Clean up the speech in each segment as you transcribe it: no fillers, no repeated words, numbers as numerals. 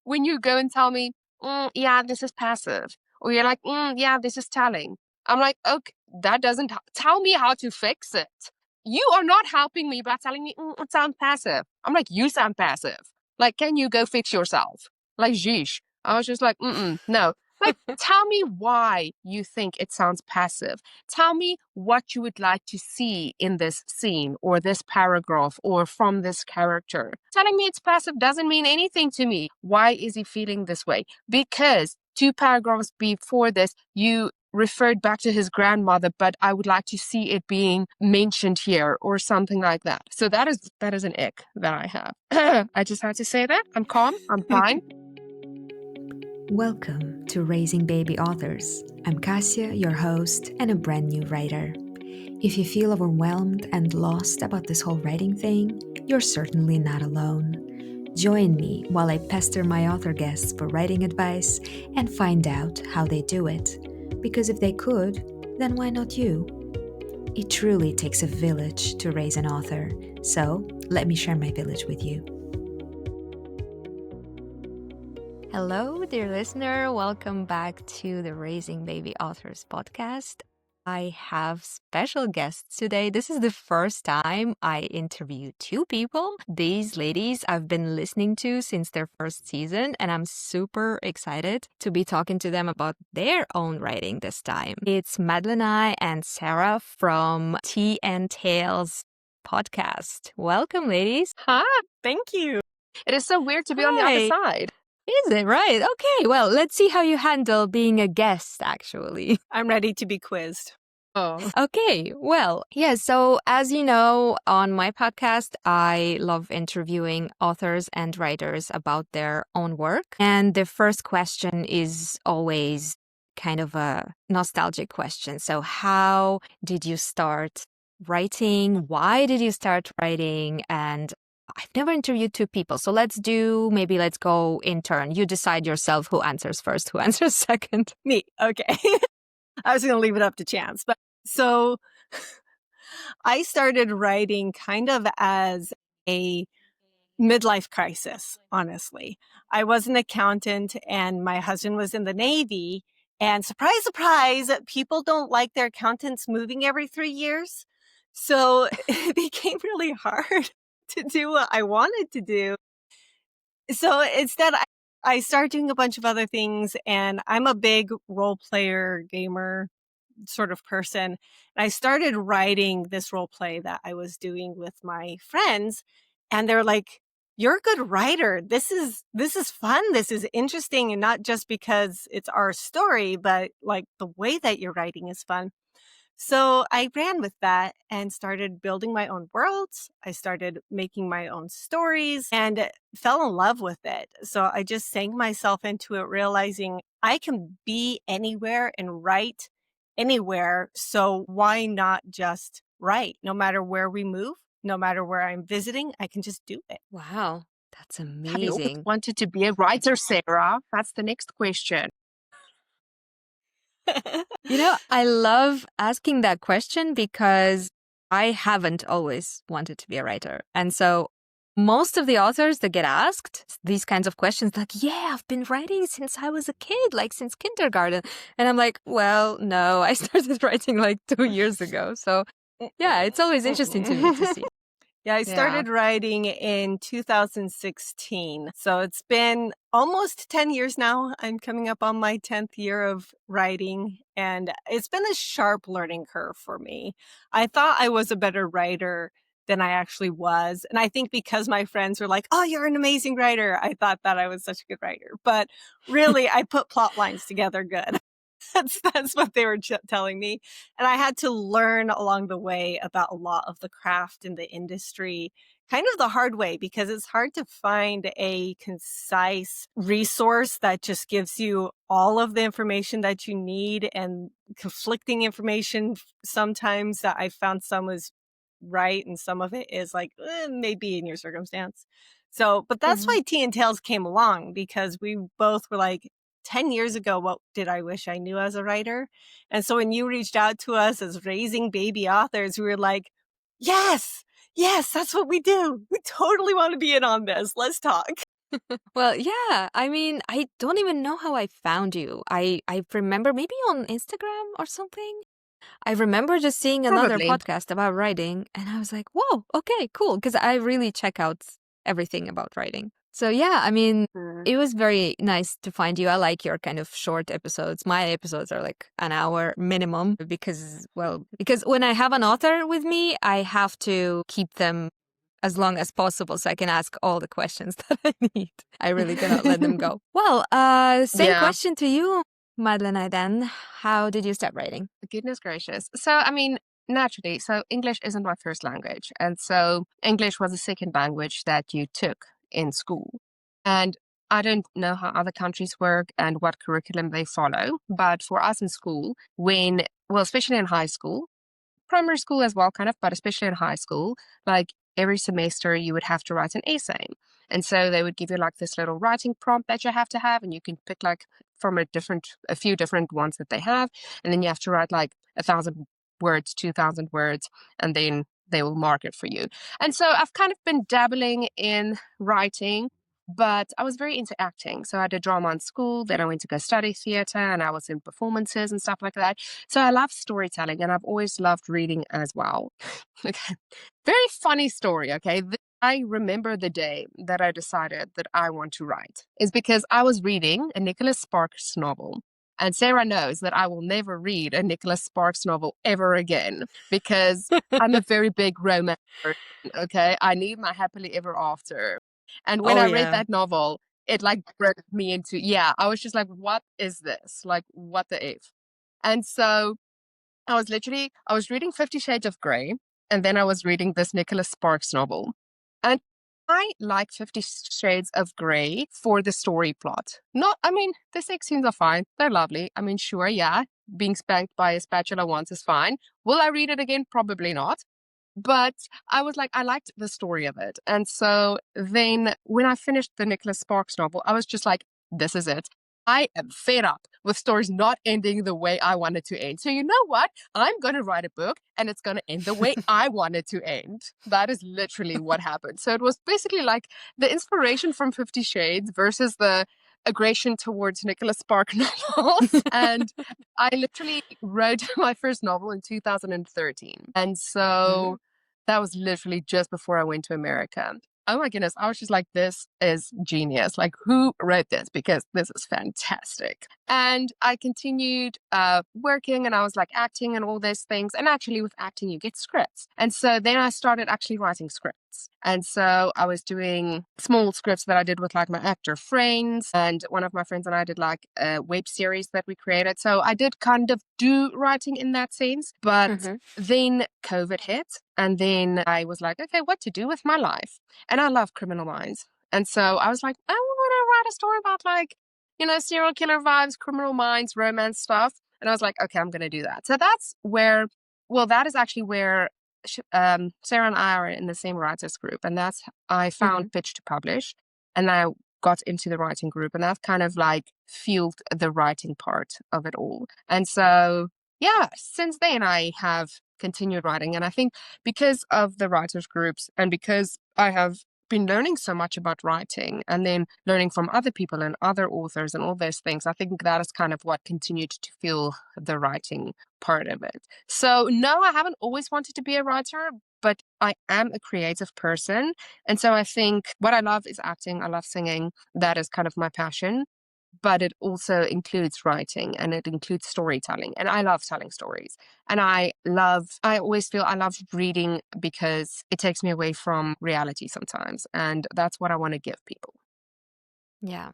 when you go and tell me, yeah, this is passive, or you're like, yeah, this is telling. I'm like, okay, that doesn't tell me how to fix it. You are not helping me by telling me it sounds passive. I'm like, you sound passive. Like, can you go fix yourself? Like, geesh. I was just like, no. Like, tell me why you think it sounds passive. Tell me what you would like to see in this scene or this paragraph or from this character. Telling me it's passive doesn't mean anything to me. Why is he feeling this way? Because 2 paragraphs before this, you referred back to his grandmother, but I would like to see it being mentioned here or something like that. So that is an ick that I have. I just had to say that. I'm calm. I'm fine. Welcome to Raising Baby Authors. I'm Cassia, your host and a brand new writer. If you feel overwhelmed and lost about this whole writing thing, you're certainly not alone. Join me while I pester my author guests for writing advice and find out how they do it. Because if they could, then why not you? It truly takes a village to raise an author, so let me share my village with you. Hello, dear listener. Welcome back to the Raising Baby Authors podcast. I have special guests today. This is the first time I interview 2 people. These ladies I've been listening to since their first season, and I'm super excited to be talking to them about their own writing this time. It's Madeleine and Sara from Tea and Tales podcast. Welcome, ladies. Hi. Thank you. It is so weird to be on the other side. Is it? Right. Okay. Well, let's see how you handle being a guest, actually. I'm ready to be quizzed. Oh. Okay. Well, yeah. So, as you know, on my podcast, I love interviewing authors and writers about their own work. And the first question is always kind of a nostalgic question. So, how did you start writing? Why did you start writing? And I've never interviewed 2 people. So let's go in turn. You decide yourself who answers first, who answers second. Me. Okay. I was going to leave it up to chance. But so I started writing kind of as a midlife crisis, honestly. I was an accountant and my husband was in the Navy. And surprise, surprise, people don't like their accountants moving every 3 years. So it became really hard to do what I wanted to do. So instead, I started doing a bunch of other things, and I'm a big role player gamer sort of person. And I started writing this role play that I was doing with my friends, and they're like, "You're a good writer. This is fun. This is interesting, and not just because it's our story, but like the way that you're writing is fun." So I ran with that and started building my own worlds. I started making my own stories and fell in love with it. So I just sank myself into it, realizing I can be anywhere and write anywhere. So why not just write? No matter where we move, no matter where I'm visiting, I can just do it. Wow, that's Have you always amazing. wanted to be a writer, Sara? That's the next question. You know, I love asking that question because I haven't always wanted to be a writer. And so most of the authors that get asked these kinds of questions, like, yeah, I've been writing since I was a kid, like since kindergarten. And I'm like, well, no, I started writing like 2 years ago. So yeah, it's always interesting to me to see. Yeah, I started writing in 2016. So it's been almost 10 years now. I'm coming up on my 10th year of writing, and it's been a sharp learning curve for me. I thought I was a better writer than I actually was. And I think because my friends were like, "Oh, you're an amazing writer," I thought that I was such a good writer. But really, I put plot lines together good. That's what they were telling me. And I had to learn along the way about a lot of the craft and the industry, kind of the hard way, because it's hard to find a concise resource that just gives you all of the information that you need, and conflicting information sometimes that I found some was right and some of it is like, maybe in your circumstance. So, but that's why Tea and Tales came along, because we both were like, 10 years ago, what did I wish I knew as a writer? And so when you reached out to us as Raising Baby Authors, we were like, yes, that's what we do. We totally want to be in on this. Let's talk. Well, yeah. I mean, I don't even know how I found you. I remember maybe on Instagram or something. I remember just seeing another Probably. podcast about writing, and I was like, whoa, okay, cool. Because I really check out everything about writing. So, yeah, I mean, Mm. it was very nice to find you. I like your kind of short episodes. My episodes are like an hour minimum because, well, because when I have an author with me, I have to keep them as long as possible so I can ask all the questions that I need. I really cannot let them go. Well, same Yeah. question to you, Madeleine, then. How did you start writing? Goodness gracious. So, I mean, naturally, so English isn't my first language. And so English was a second language that you took in school. And I don't know how other countries work and what curriculum they follow. But for us in school, well, especially in high school, primary school as well, kind of, but especially in high school, like every semester you would have to write an essay. And so they would give you like this little writing prompt that you have, and you can pick like from a few different ones that they have. And then you have to write like 1,000 words, 2,000 words, and then they will mark it for you. And so I've kind of been dabbling in writing. But I was very into acting. So I did drama in school. Then I went to go study theater and I was in performances and stuff like that. So I love storytelling and I've always loved reading as well. Okay. Very funny story, okay? I remember the day that I decided that I want to write is because I was reading a Nicholas Sparks novel. And Sarah knows that I will never read a Nicholas Sparks novel ever again because I'm a very big romance person, okay? I need my happily ever after. And when Oh, I read yeah. that novel, it like broke me into, yeah, I was just like, what is this? Like, what the F? And so I was reading 50 Shades of Grey, and then I was reading this Nicholas Sparks novel. And I like 50 Shades of Grey for the story plot. Not, I mean, the sex scenes are fine. They're lovely. I mean, sure, yeah, being spanked by a spatula once is fine. Will I read it again? Probably not. But I was like, I liked the story of it. And so then when I finished the Nicholas Sparks novel, I was just like, this is it. I am fed up with stories not ending the way I wanted to end. So you know what? I'm going to write a book and it's going to end the way I want it to end. That is literally what happened. So it was basically like the inspiration from 50 Shades versus the aggression towards Nicholas Spark novels. And I literally wrote my first novel in 2013. And so that was literally just before I went to America. Oh my goodness, I was just like, this is genius. Like, who wrote this? Because this is fantastic. And I continued working and I was like acting and all those things. And actually, with acting, you get scripts. And so then I started actually writing scripts. And so I was doing small scripts that I did with like my actor friends. And one of my friends and I did like a web series that we created. So I did kind of do writing in that sense. But Mm-hmm. then COVID hit. And then I was like, okay, what to do with my life? And I love Criminal Minds. And so I was like, I want to write a story about like, serial killer vibes, Criminal Minds, romance stuff. And I was like, okay, I'm going to do that. So that is actually where Sarah and I are in the same writers group. And I Mm-hmm. found Pitch to Publish and I got into the writing group and that kind of like fueled the writing part of it all. And so, yeah, since then I have continued writing. And I think because of the writers groups and because I have been learning so much about writing and then learning from other people and other authors and all those things, I think that is kind of what continued to fuel the writing part of it. So, no, I haven't always wanted to be a writer, but I am a creative person. And so I think what I love is acting. I love singing. That is kind of my passion. But it also includes writing and it includes storytelling. And I love telling stories. And I always feel I love reading because it takes me away from reality sometimes. And that's what I want to give people. Yeah,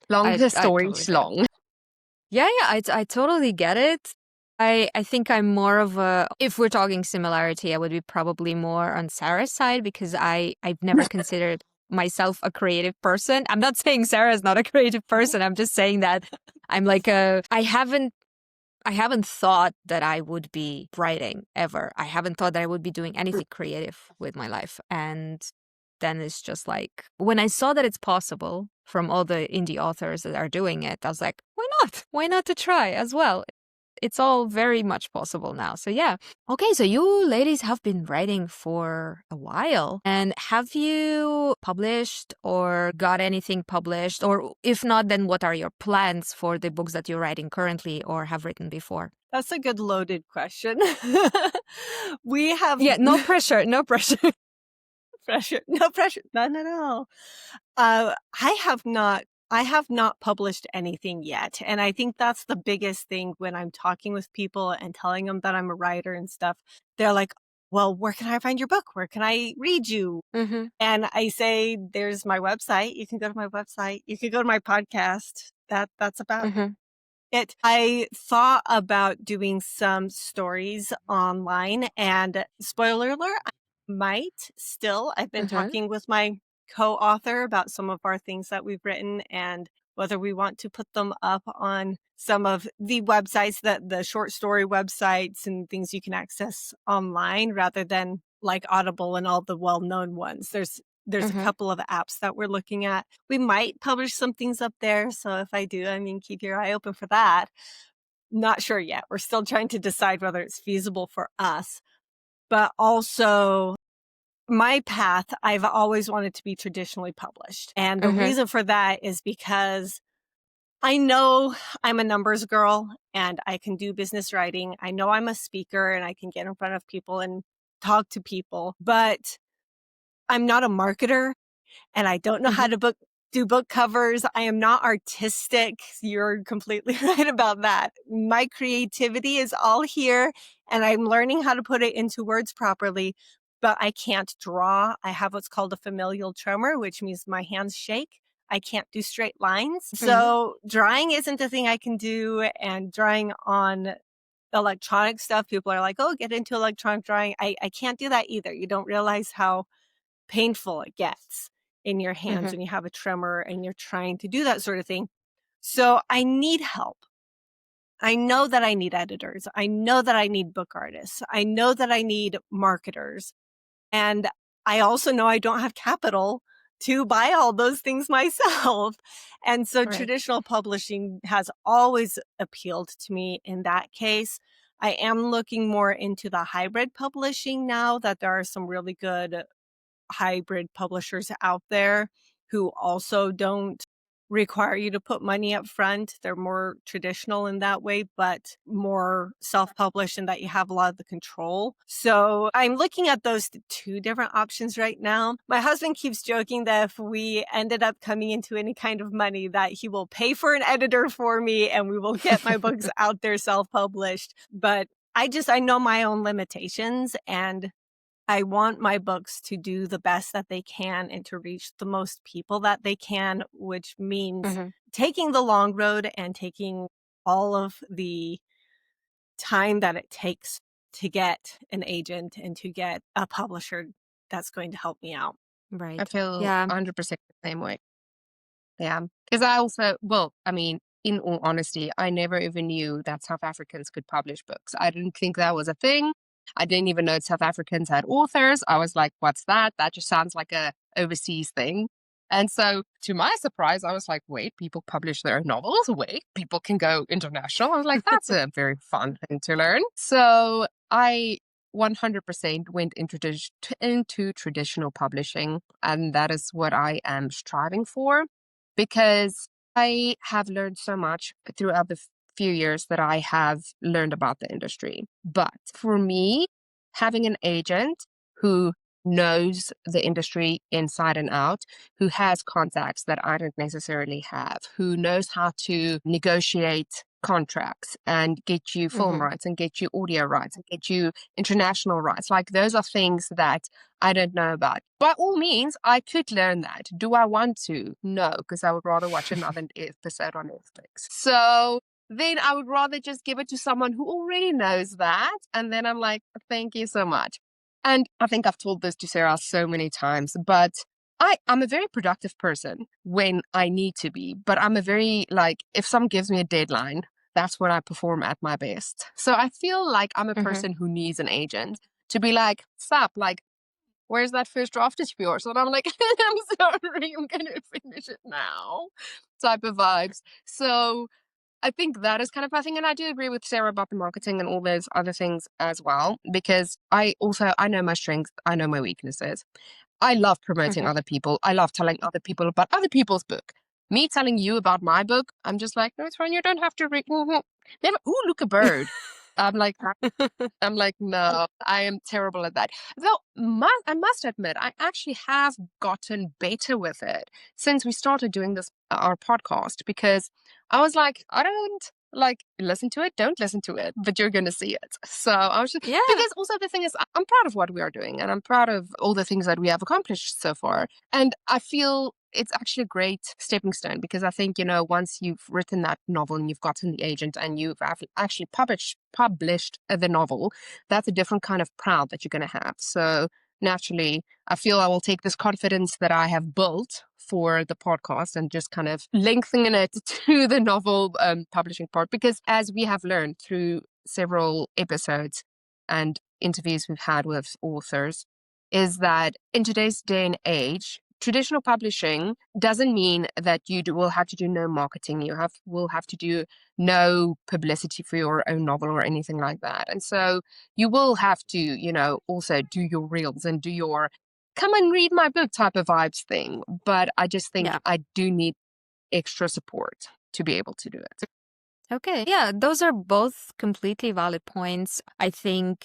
Long I story totally get it. long. Yeah, yeah, I totally get it. I think I'm more of a, if we're talking similarity, I would be probably more on Sarah's side because I've never considered myself a creative person. I'm not saying Sarah is not a creative person. I'm just saying that I'm like I haven't thought that I would be writing ever. I haven't thought that I would be doing anything creative with my life. And then it's just like, when I saw that it's possible from all the indie authors that are doing it, I was like, why not? Why not to try as well? it's all very much possible now. So yeah. Okay, so you ladies have been writing for a while. And have you published or got anything published? Or if not, then what are your plans for the books that you're writing currently or have written before? That's a good loaded question. We have Yeah, no pressure, no pressure. pressure. No pressure. None at all. I have not published anything yet. And I think that's the biggest thing when I'm talking with people and telling them that I'm a writer and stuff. They're like, well, where can I find your book? Where can I read you? Mm-hmm. And I say, there's my website. You can go to my website. You can go to my podcast. That's about Mm-hmm. it. I thought about doing some stories online, and spoiler alert, I might still. I've been Mm-hmm. talking with my co-author about some of our things that we've written and whether we want to put them up on some of the websites, that the short story websites and things you can access online rather than like Audible and all the well-known ones. There's a Mm-hmm. couple of apps that we're looking at. We might publish some things up there. So if I do, I mean, keep your eye open for that. Not sure yet. We're still trying to decide whether it's feasible for us. But also, my path, I've always wanted to be traditionally published. And the Mm-hmm. reason for that is because I know I'm a numbers girl and I can do business writing. I know I'm a speaker and I can get in front of people and talk to people, but I'm not a marketer. And I don't know how to do book covers. I am not artistic. You're completely right about that. My creativity is all here and I'm learning how to put it into words properly, but I can't draw. I have what's called a familial tremor, which means my hands shake. I can't do straight lines. Mm-hmm. So drawing isn't a thing I can do, and drawing on electronic stuff, people are like, oh, get into electronic drawing. I can't do that either. You don't realize how painful it gets in your hands Mm-hmm. when you have a tremor and you're trying to do that sort of thing. So I need help. I know that I need editors. I know that I need book artists. I know that I need marketers. And I also know I don't have capital to buy all those things myself. And so Right. traditional publishing has always appealed to me in that case. I am looking more into the hybrid publishing now that there are some really good hybrid publishers out there who also don't require you to put money up front. They're more traditional in that way, but more self-published in that you have a lot of the control. So I'm looking at those two different options right now. My husband keeps joking that if we ended up coming into any kind of money, that he will pay for an editor for me and we will get my books out there self-published. But I know my own limitations, and I want my books to do the best that they can and to reach the most people that they can, which means Mm-hmm. taking the long road and taking all of the time that it takes to get an agent and to get a publisher that's going to help me out. I Right. feel Yeah. 100% the same way. Yeah. Because I also, well, I mean, in all honesty, I never even knew that South Africans could publish books. I didn't think that was a thing. I didn't even know South Africans had authors. I was like, what's that? That just sounds like a overseas thing. And so to my surprise, I was like, wait, people publish their novels? Wait, people can go international? I was like, that's a very fun thing to learn. So I 100% went into traditional publishing, and that is what I am striving for, because I have learned so much throughout the few years that I have learned about the industry. But for me, having an agent who knows the industry inside and out, who has contacts that I don't necessarily have, who knows how to negotiate contracts and get you film Mm-hmm. rights and get you audio rights and get you international rights. Like, those are things that I don't know about. By all means, I could learn that. Do I want to? No, because I would rather watch another episode on Netflix. So then I would rather just give it to someone who already knows that. And then I'm like, thank you so much. And I think I've told this to Sarah so many times, but I'm a very productive person when I need to be, but I'm a very, like, if someone gives me a deadline, that's when I perform at my best. So I feel like I'm a Mm-hmm. person who needs an agent to be like, stop, like, where's that first draft of yours? And I'm like, I'm sorry, I'm going to finish it now type of vibes. So I think that is kind of my thing. And I do agree with Sarah about the marketing and all those other things as well, because I know my strengths, I know my weaknesses. I love promoting Mhm. other people. I love telling other people about other people's book. Me telling you about my book, I'm just like, no, it's fine. You don't have to read. Never. Ooh, look, a bird. I'm like, I'm like, no, I am terrible at that. Though I must admit, I actually have gotten better with it since we started doing this our podcast, because I was like, I don't like listen to it, don't listen to it, but you're gonna see it. So I was just, Yeah. because also the thing is, I'm proud of what we are doing, and I'm proud of all the things that we have accomplished so far. And I feel it's actually a great stepping stone, because I think, once you've written that novel and you've gotten the agent and you've actually published the novel, that's a different kind of proud that you're going to have. So naturally, I feel I will take this confidence that I have built for the podcast and just kind of lengthen it to the novel publishing part, because as we have learned through several episodes and interviews we've had with authors, is that in today's day and age, traditional publishing doesn't mean that will have to do no marketing. Will have to do no publicity for your own novel or anything like that. And so you will have to, also do your reels and do your come and read my book type of vibes thing. But I just think Yeah. I do need extra support to be able to do it. Okay. Yeah, those are both completely valid points. I think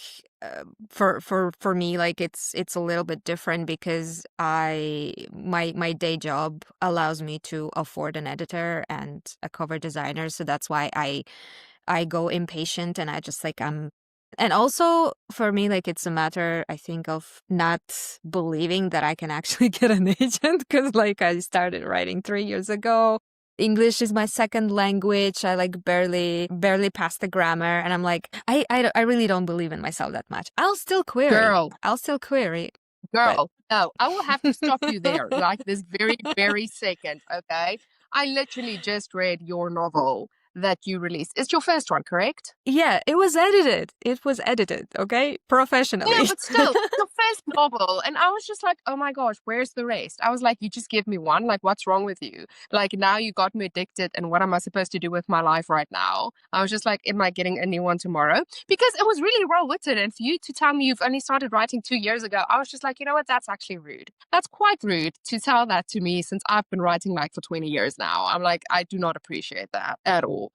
for me, like it's a little bit different because my day job allows me to afford an editor and a cover designer, so that's why I go impatient and I just like and also for me, like it's a matter, I think, of not believing that I can actually get an agent, because like I started writing 3 years ago. English is my second language. I like barely pass the grammar, and I'm like, I really don't believe in myself that much. I'll still query. Girl, I'll still query, but Girl, no, I will have to stop you there, like this very, very second, okay? I literally just read your novel that you released. It's your first one, correct? yeah, it was edited. It was edited, okay, Yeah, professionally. but still, it's your first novel. And I was just like, oh my gosh, where's the rest? I was like, you just give me one. Like, what's wrong with you? Like, now you got me addicted. And what am I supposed to do with my life right now? I was just like, am I getting a new one tomorrow? Because it was really well written. And for you to tell me you've only started writing 2 years ago, I was just like, you know what? That's actually rude. That's quite rude to tell that to me, since I've been writing like for 20 years now. I'm like, I do not appreciate that at all.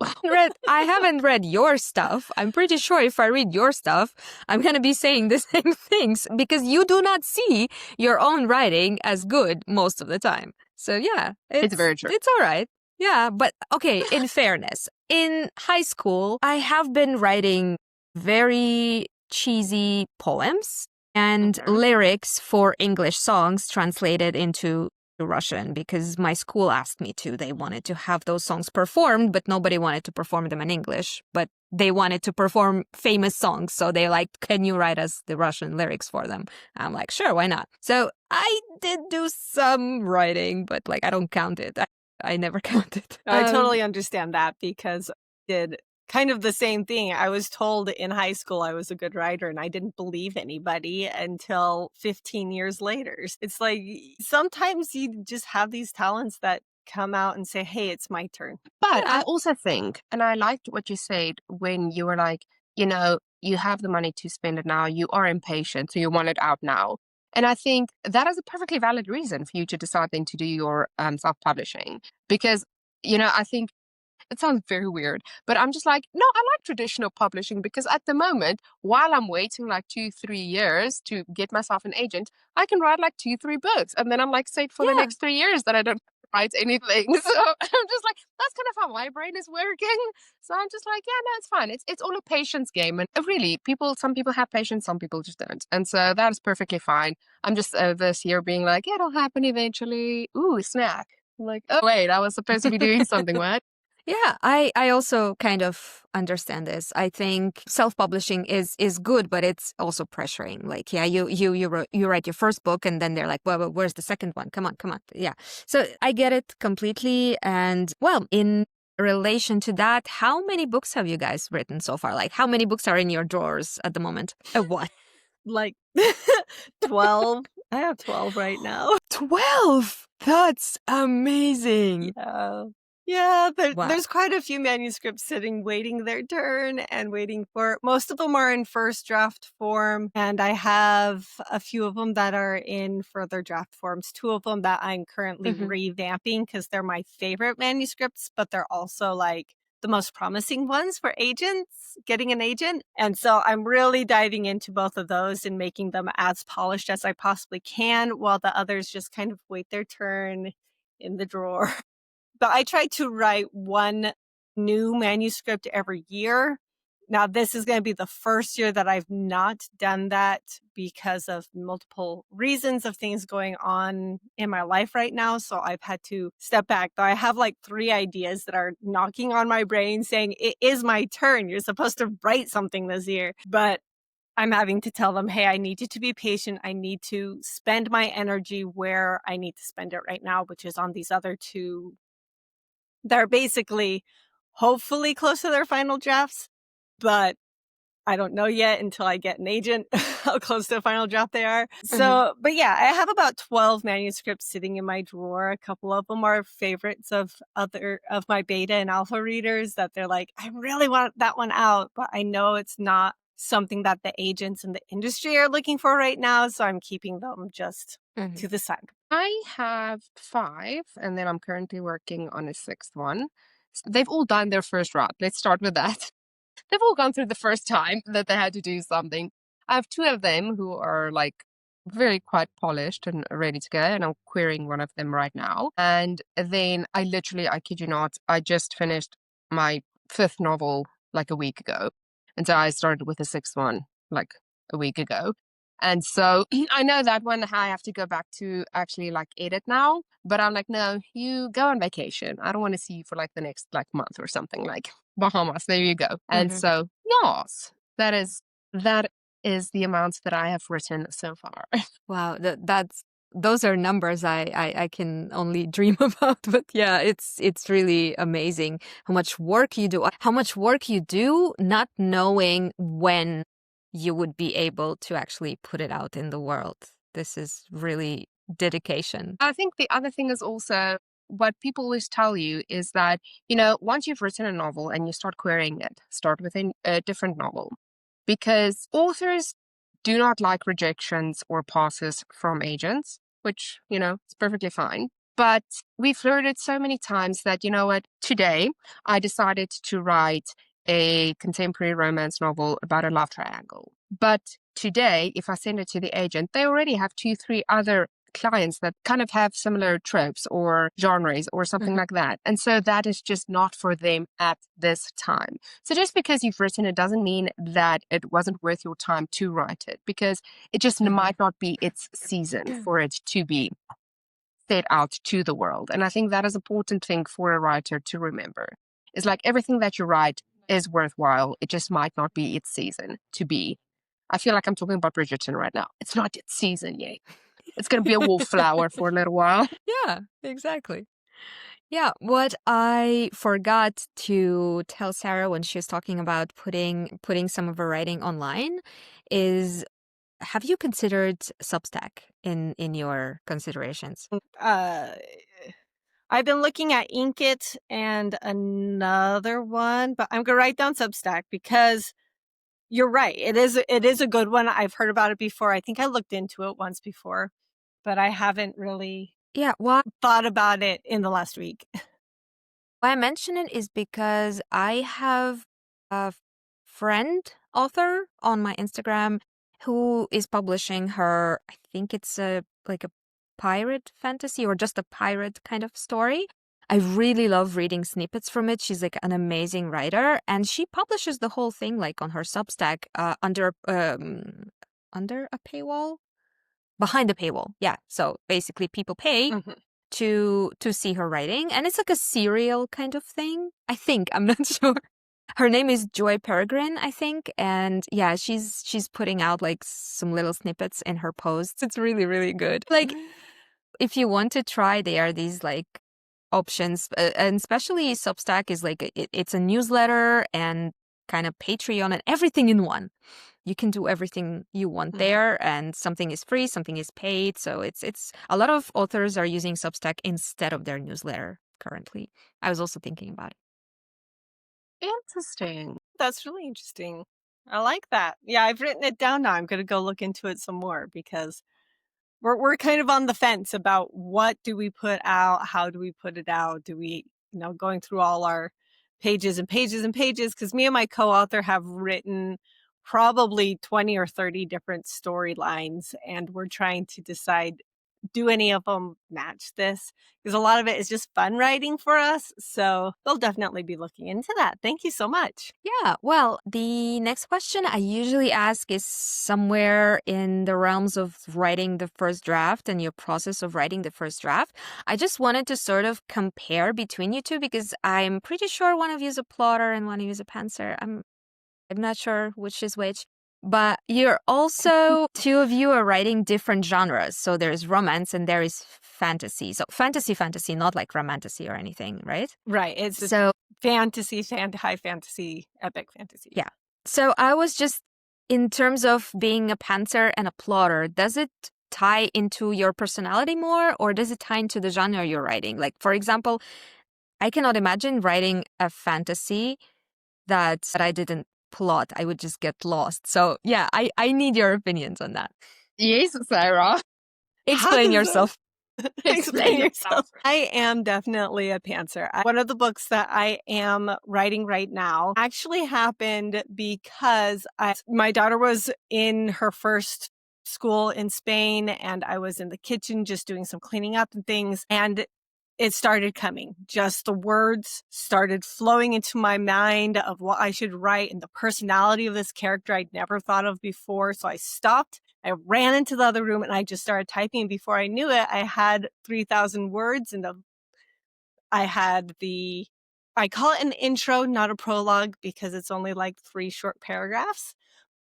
I haven't read your stuff. I'm pretty sure if I read your stuff, I'm going to be saying the same things, because you do not see your own writing as good most of the time. So yeah, It's very true. it's all right. Yeah, but okay, in fairness, in high school, I have been writing very cheesy poems and Mhm. lyrics for English songs translated into Russian, because my school asked me to. They wanted to have those songs performed, but nobody wanted to perform them in English. But they wanted to perform famous songs. So they like, can you write us the Russian lyrics for them? I'm like, sure, why not? So I did do some writing, but like I don't count it. I never count it. I totally understand that, because I did kind of the same thing. I was told in high school I was a good writer, and I didn't believe anybody until 15 years later. It's like sometimes you just have these talents that come out and say, hey, it's my turn. But I Yeah. also think, and I liked what you said when you were like, you have the money to spend it now, you are impatient, so you want it out now. And I think that is a perfectly valid reason for you to decide then to do your self-publishing. Because, I think it sounds very weird, but I'm just like, no, I like traditional publishing, because at the moment, while I'm waiting like 2, 3 years to get myself an agent, I can write like 2, 3 books. And then I'm like safe for the Yeah. next 3 years that I don't write anything. So I'm just like, that's kind of how my brain is working. So I'm just like, yeah, no, it's fine. It's all a patience game. And really, some people have patience, some people just don't. And so that is perfectly fine. I'm just this year being like, yeah, it'll happen eventually. Ooh, snack. I'm like, oh, wait, I was supposed to be doing something, what? Yeah, I also kind of understand this. I think self-publishing is good, but it's also pressuring. Like, yeah, you write your first book, and then they're like, well, where's the second one? Come on, come on. Yeah. So I get it completely. And well, in relation to that, how many books have you guys written so far? Like, how many books are in your drawers at the moment? What? Like 12. I have 12 right now. 12. That's amazing. Yeah. Yeah, Wow. there's quite a few manuscripts sitting, waiting their turn and waiting for most of them are in first draft form, and I have a few of them that are in further draft forms. Two of them that I'm currently Mhm. revamping because they're my favorite manuscripts, but they're also like the most promising ones for agents, getting an agent. And so I'm really diving into both of those and making them as polished as I possibly can, while the others just kind of wait their turn in the drawer. But I try to write one new manuscript every year. Now, this is going to be the first year that I've not done that because of multiple reasons of things going on in my life right now. So I've had to step back. Though I have like 3 ideas that are knocking on my brain saying, it is my turn. You're supposed to write something this year. But I'm having to tell them, hey, I need you to be patient. I need to spend my energy where I need to spend it right now, which is on these other 2 they're basically hopefully close to their final drafts, but I don't know yet until I get an agent how close to a final draft they are. Mhm. So, but yeah, I have about 12 manuscripts sitting in my drawer. A couple of them are favorites of other of my beta and alpha readers that they're like, I really want that one out, but I know it's not something that the agents in the industry are looking for right now, so I'm keeping them just Mhm. to the side. I have 5, and then I'm currently working on a 6th one. They've all done their first route. Let's start with that. They've all gone through the first time that they had to do something. I have 2 of them who are like very quite polished and ready to go, and I'm querying one of them right now. And then I kid you not, I just finished my 5th novel like a week ago. And so I started with the 6th one like a week ago. And so I know that one I have to go back to actually like edit now, but I'm like, no, you go on vacation. I don't want to see you for like the next like month or something like Bahamas. There you go. And Mhm. so, yes, that is the amount that I have written so far. Wow, that's those are numbers I can only dream about. But yeah, it's really amazing how much work you do. How much work you do, not knowing when you would be able to actually put it out in the world. This is really dedication. I think the other thing is also what people always tell you is that, once you've written a novel and you start querying it, start with a different novel. Because authors do not like rejections or passes from agents, which, it's perfectly fine. But we've heard it so many times that, you know what, today I decided to write a contemporary romance novel about a love triangle. But today, if I send it to the agent, they already have 2, 3 other clients that kind of have similar tropes or genres or something Mhm. like that. And so that is just not for them at this time. So just because you've written it doesn't mean that it wasn't worth your time to write it, because it just Mhm. might not be its season for it to be set out to the world. And I think that is an important thing for a writer to remember. Is like everything that you write is worthwhile. It just might not be its season to be. I feel like I'm talking about Bridgerton right now. It's not its season yet. It's going to be a wallflower for a little while. Yeah, exactly. Yeah, what I forgot to tell Sarah when she was talking about putting some of her writing online is, have you considered Substack in your considerations? Uh, I've been looking at Inkit and another one, but I'm gonna write down Substack because you're right. It is a good one. I've heard about it before. I think I looked into it once before, but I haven't really Yeah, why thought about it in the last week. I mention it is because I have a friend author on my Instagram who is publishing her, I think it's a pirate fantasy or just a pirate kind of story. I really love reading snippets from it. She's like an amazing writer, and she publishes the whole thing like on her Substack under a paywall, behind the paywall. Yeah, so basically people pay Mhm. to see her writing, and it's like a serial kind of thing. I think, I'm not sure. Her name is Joy Peregrine, I think, and yeah, she's putting out like some little snippets in her posts. It's really really good. Like, if you want to try, there are these like options, and especially Substack is like it's a newsletter and kind of Patreon and everything in one. You can do everything you want Mhm. there, and something is free, something is paid. So it's a lot of authors are using Substack instead of their newsletter. currently. I was also thinking about it. Interesting. That's really interesting. I like that. Yeah, I've written it down now. I'm going to go look into it some more because we're kind of on the fence about what do we put out, how do we put it out? Do we, going through all our pages and pages and pages, because me and my co-author have written probably 20 or 30 different storylines, and we're trying to decide, do any of them match this? Because a lot of it is just fun writing for us. So we'll definitely be looking into that. Thank you so much. Yeah, well, the next question I usually ask is somewhere in the realms of writing the first draft and your process of writing the first draft. I just wanted to sort of compare between you two because I'm pretty sure one of you is a plotter and one of you is a pantser. I'm not sure which is which. But you're also, two of you are writing different genres. So there's romance and there is fantasy. So fantasy, not like romantasy or anything, right? Right. It's a So fantasy, high fantasy, epic fantasy. yeah. So I was just, in terms of being a pantser and a plotter, does it tie into your personality more or does it tie into the genre you're writing? Like, for example, I cannot imagine writing a fantasy that I didn't plot. I would just get lost. So yeah, I need your opinions on that. Yes, Sarah. How Explain does that yourself. Explain explain yourself. yourself? I am definitely a pantser. One of the books that I am writing right now actually happened because my daughter was in her first school in Spain, and I was in the kitchen just doing some cleaning up and things. And it started coming. Just the words started flowing into my mind of what I should write and the personality of this character I'd never thought of before. So I stopped. I ran into the other room and I just started typing. And before I knew it, I had 3,000 words and I call it an intro, not a prologue, because it's only like 3 short paragraphs,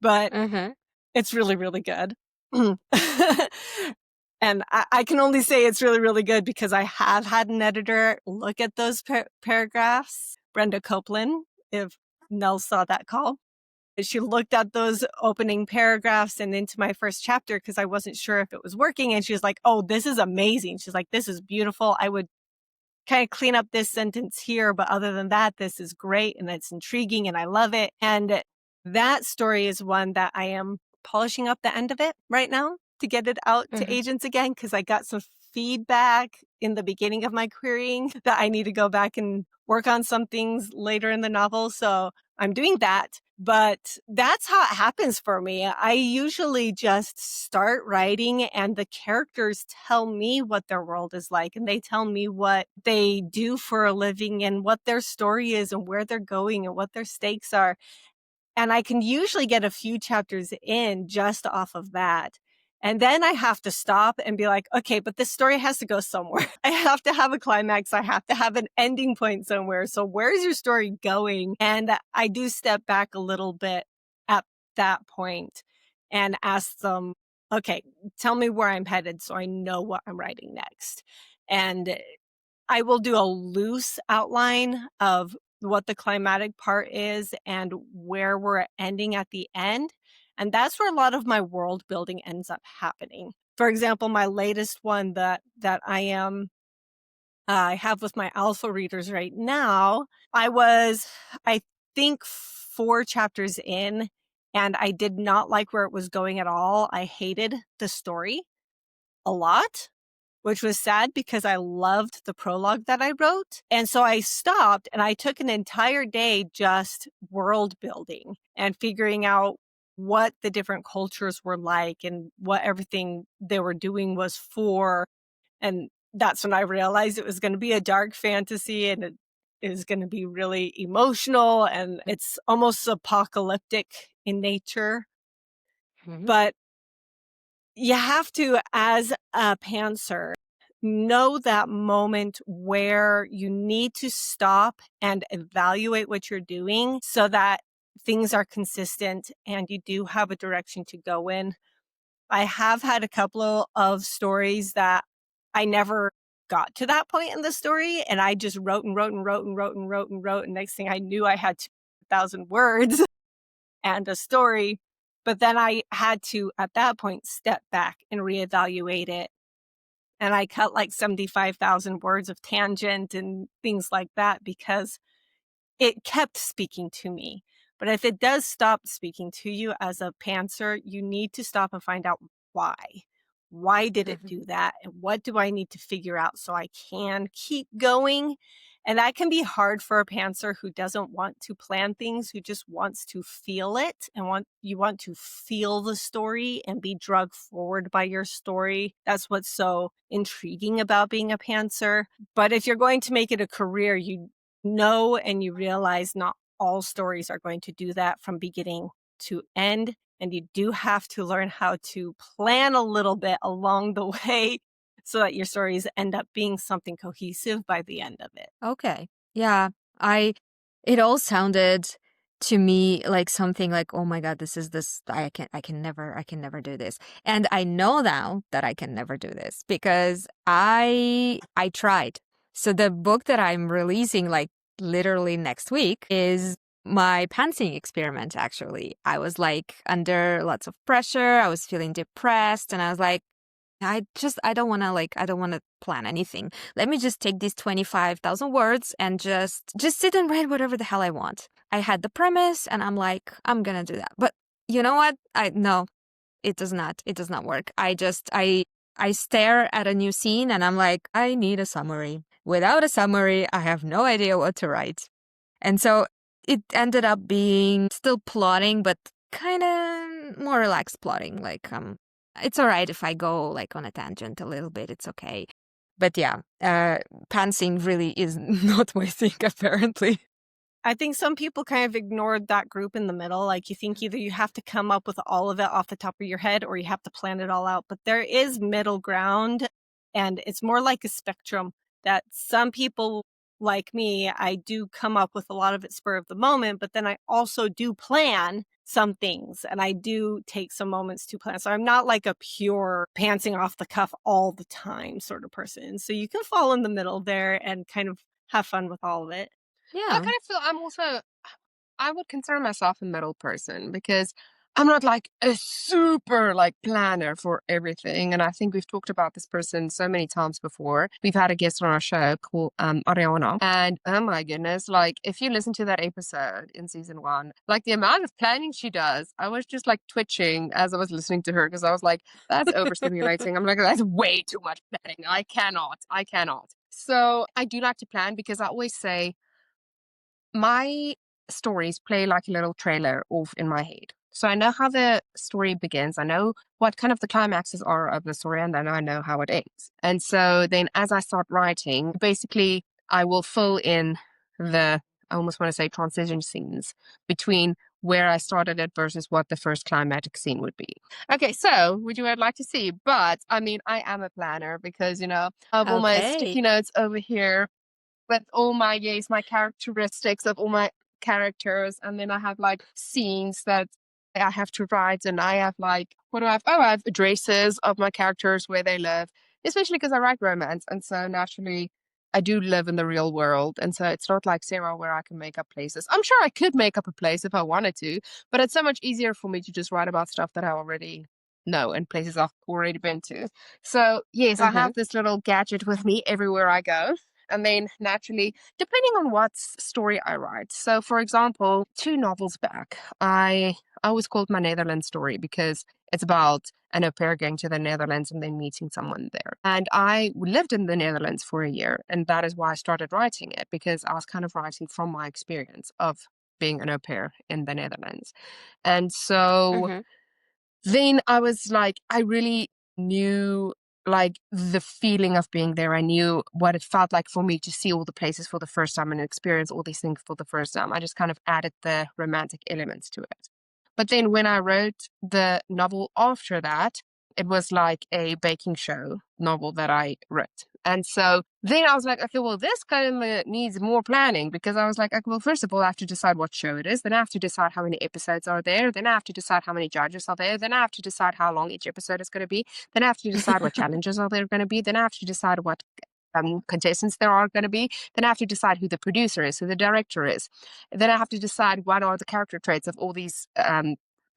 but Mm-hmm. it's really, really good. And I can only say it's really, really good because I have had an editor look at those paragraphs. Brenda Copeland, if Nell saw that call. She looked at those opening paragraphs and into my first chapter because I wasn't sure if it was working. And she was like, oh, this is amazing. She's like, this is beautiful. I would kind of clean up this sentence here, but other than that, this is great and it's intriguing and I love it. And that story is one that I am polishing up the end of it right now to get it out to Mm-hmm. agents again because I got some feedback in the beginning of my querying that I need to go back and work on some things later in the novel. So I'm doing that. But that's how it happens for me. I usually just start writing and the characters tell me what their world is like and they tell me what they do for a living and what their story is and where they're going and what their stakes are. And I can usually get a few chapters in just off of that. And then I have to stop and be like, okay, but this story has to go somewhere. I have to have a climax. I have to have an ending point somewhere. So where's your story going? And I do step back a little bit at that point and ask them, okay, tell me where I'm headed so I know what I'm writing next. And I will do a loose outline of what the climatic part is and where we're ending at the end. And that's where a lot of my world building ends up happening. For example, my latest one that I have with my alpha readers right now, I think 4 chapters in, and I did not like where it was going at all. I hated the story a lot, which was sad because I loved the prologue that I wrote. And so I stopped and I took an entire day just world building and figuring out what the different cultures were like and what everything they were doing was for. And that's when I realized it was going to be a dark fantasy and it is going to be really emotional and it's almost apocalyptic in nature. Mm-hmm. But you have to, as a pantser, know that moment where you need to stop and evaluate what you're doing so that things are consistent and you do have a direction to go in. I have had a couple of stories that I never got to that point in the story and I just wrote and wrote and wrote and wrote and wrote and wrote. And next thing I knew, I had 2,000 words and a story. But then I had to, at that point, step back and reevaluate it And I cut like 75,000 words of tangent and things like that because it kept speaking to me. But if it does stop speaking to you as a pantser, you need to stop and find out why. Why did it do that? And what do I need to figure out so I can keep going? And that can be hard for a pantser who doesn't want to plan things, who just wants to feel it and you want to feel the story and be dragged forward by your story. That's what's so intriguing about being a pantser. But if you're going to make it a career, you know and you realize not all stories are going to do that from beginning to end. And you do have to learn how to plan a little bit along the way so that your stories end up being something cohesive by the end of it. Okay. Yeah. It all sounded to me like something like, oh my God, I can never do this. And I know now that I can never do this because I tried. So the book that I'm releasing like literally next week is my pantsing experiment, actually. I was like under lots of pressure. I was feeling depressed and I was like, I don't want to plan anything. Let me just take these 25,000 words and just sit and write whatever the hell I want. I had the premise and I'm like, I'm going to do that. But you know what? No, it does not. It does not work. I stare at a new scene and I'm like, I need a summary. Without a summary, I have no idea what to write. And so it ended up being still plotting, but kind of more relaxed plotting. Like, it's all right if I go like on a tangent a little bit. It's okay. But yeah, pantsing really is not my thing, apparently. I think some people kind of ignored that group in the middle. Like you think either you have to come up with all of it off the top of your head or you have to plan it all out. But there is middle ground and it's more like a spectrum that some people like me, I do come up with a lot of it spur of the moment, but then I also do plan some things and I do take some moments to plan. So I'm not like a pure pantsing off the cuff all the time sort of person. So you can fall in the middle there and kind of have fun with all of it. I Yeah. kind of feel I would consider myself a middle person because I'm not like a super like planner for everything. And I think we've talked about this person so many times before. We've had a guest on our show called Ariana. And oh my goodness, like if you listen to that episode in season 1, like the amount of planning she does, I was just like twitching as I was listening to her because I was like, that's overstimulating. I'm like, that's way too much planning. I cannot. I cannot. So I do like to plan because I always say, my stories play like a little trailer off in my head. So I know how the story begins. I know what kind of the climaxes are of the story, and then I know how it ends. And so then as I start writing, basically I will fill in I almost want to say transition scenes between where I started it versus what the first climatic scene would be. Okay, so would you like to see? But I mean, I am a planner because, I have all my Okay. sticky notes over here with all my characteristics of all my characters, and then I have like scenes that I have to write, and I have like what do I have? Oh, I have addresses of my characters where they live, especially because I write romance, and so naturally I do live in the real world, and so it's not like Sarah where I can make up places. I'm sure I could make up a place if I wanted to, but it's so much easier for me to just write about stuff that I already know and places I've already been to. So yes, I Mm-hmm. have this little gadget with me everywhere I go. And then naturally, depending on what story I write. So, for example, 2 novels back, I was called my Netherlands story because it's about an au pair going to the Netherlands and then meeting someone there. And I lived in the Netherlands for a year, and that is why I started writing it, because I was kind of writing from my experience of being an au pair in the Netherlands. And so Mm-hmm. then I was like, I really knew like the feeling of being there. I knew what it felt like for me to see all the places for the first time and experience all these things for the first time. I just kind of added the romantic elements to it. But then when I wrote the novel after that, it was like a baking show novel that I wrote. And so then I was like, okay, well, this kind of needs more planning, because I was like, okay, well, first of all, I have to decide what show it is. Then I have to decide how many episodes are there. Then I have to decide how many judges are there. Then I have to decide how long each episode is going to be. Then I have to decide what challenges are there going to be. Then I have to decide what contestants there are going to be. Then I have to decide who the producer is, who the director is. Then I have to decide what are the character traits of all these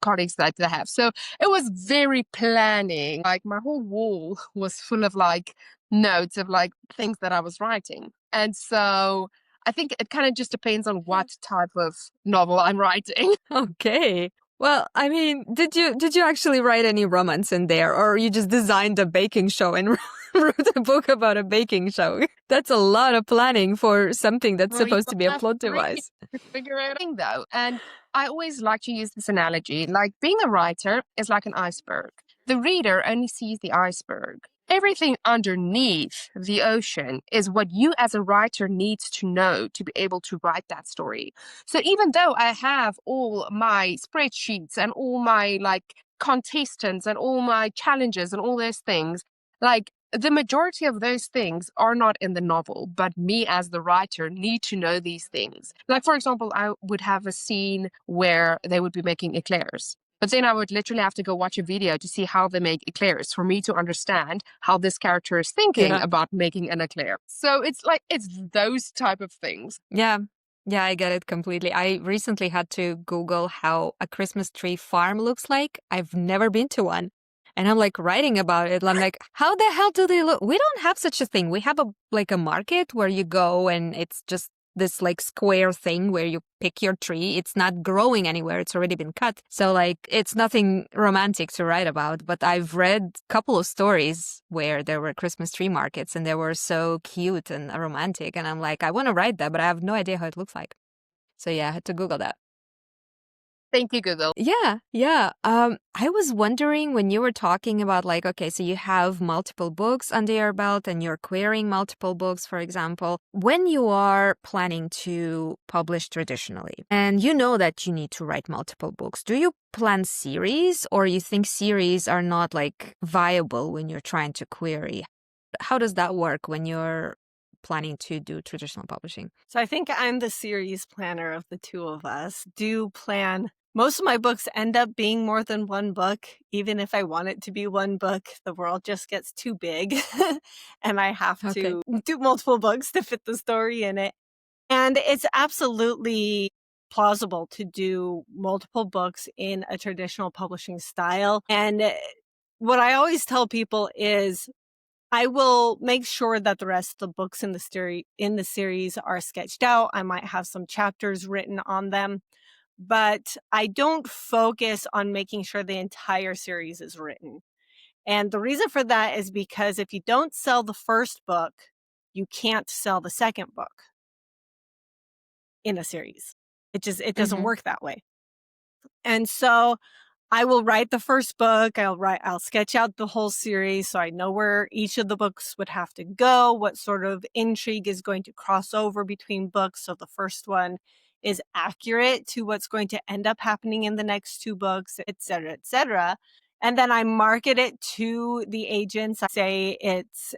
colleagues that they have. So it was very planning. Like my whole wall was full of like notes of like things that I was writing. And so I think it kind of just depends on what type of novel I'm writing. Okay. Well, I mean, did you actually write any romance in there, or you just designed a baking show and wrote a book about a baking show? That's a lot of planning for something that's Well, you supposed to be a have plot three device. to figure it out though. And I always like to use this analogy. Like being a writer is like an iceberg. The reader only sees the iceberg. Everything underneath the ocean is what you as a writer needs to know to be able to write that story. So even though I have all my spreadsheets and all my like contestants and all my challenges and all those things, like the majority of those things are not in the novel, but me as the writer need to know these things. Like, for example, I would have a scene where they would be making eclairs. But then I would literally have to go watch a video to see how they make eclairs for me to understand how this character is thinking Yeah. about making an eclair. So it's like, it's those type of things. Yeah. Yeah, I get it completely. I recently had to Google how a Christmas tree farm looks like. I've never been to one. And I'm like writing about it. I'm like, how the hell do they look? We don't have such a thing. We have a market where you go and it's just this like square thing where you pick your tree. It's not growing anywhere. It's already been cut. So like it's nothing romantic to write about. But I've read a couple of stories where there were Christmas tree markets and they were so cute and romantic. And I'm like, I want to write that, but I have no idea how it looks like. So yeah, I had to Google that. Thank you, Google. Yeah, yeah. I was wondering when you were talking about like, okay, so you have multiple books under your belt and you're querying multiple books, for example, when you are planning to publish traditionally and you know that you need to write multiple books, do you plan series or you think series are not like viable when you're trying to query? How does that work when you're planning to do traditional publishing? So I think I'm the series planner of the two of us. Do plan. Most of my books end up being more than one book. Even if I want it to be one book, the world just gets too big and I have to do multiple books to fit the story in it. And it's absolutely plausible to do multiple books in a traditional publishing style. And what I always tell people is I will make sure that the rest of the books in the series are sketched out. I might have some chapters written on them, but I don't focus on making sure the entire series is written. And the reason for that is because if you don't sell the first book, you can't sell the second book in a series. It doesn't work that way. And so I will write the first book. I'll sketch out the whole series so I know where each of the books would have to go, what sort of intrigue is going to cross over between books. So the first one is accurate to what's going to end up happening in the next two books, et cetera, et cetera. And then I market it to the agents. I say it's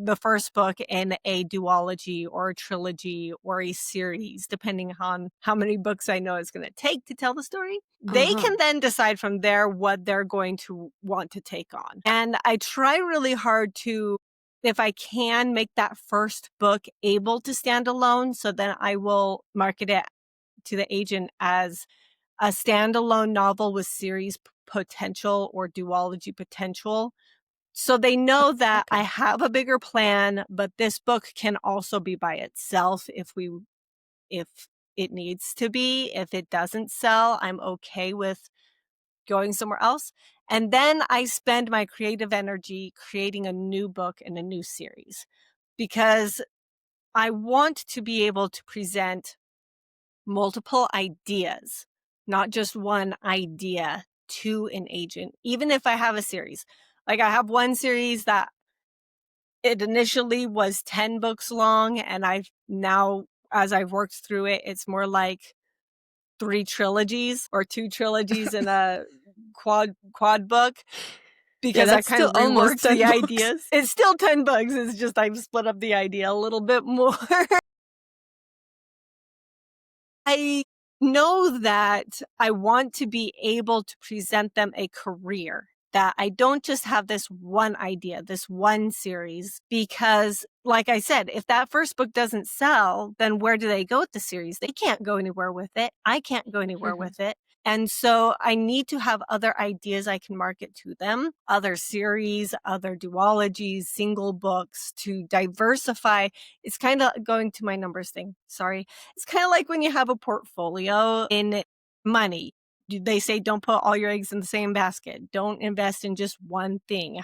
the first book in a duology or a trilogy or a series, depending on how many books I know it's going to take to tell the story. They can then decide from there what they're going to want to take on. And I try really hard to, if I can, make that first book able to stand alone. So then I will market it to the agent as a standalone novel with series potential or duology potential. So they know that I have a bigger plan, but this book can also be by itself if it needs to be. If it doesn't sell, I'm okay with going somewhere else. And then I spend my creative energy creating a new book and a new series because I want to be able to present multiple ideas, not just one idea to an agent, even if I have a series. Like I have one series that it initially was 10 books long, and I've now, as I've worked through it, it's more like 3 trilogies or 2 trilogies in a quad book because Yeah, I've that's kind still of almost reworked 10 the books. ideas. It's still 10 books. It's just I've split up the idea a little bit more. I know that I want to be able to present them a career, that I don't just have this one idea, this one series, because like I said, if that first book doesn't sell, then where do they go with the series? They can't go anywhere with it. I can't go anywhere with it. And so I need to have other ideas I can market to them, other series, other duologies, single books to diversify. It's kind of going to my numbers thing. Sorry. It's kind of like when you have a portfolio in money. They say don't put all your eggs in the same basket. Don't invest in just one thing.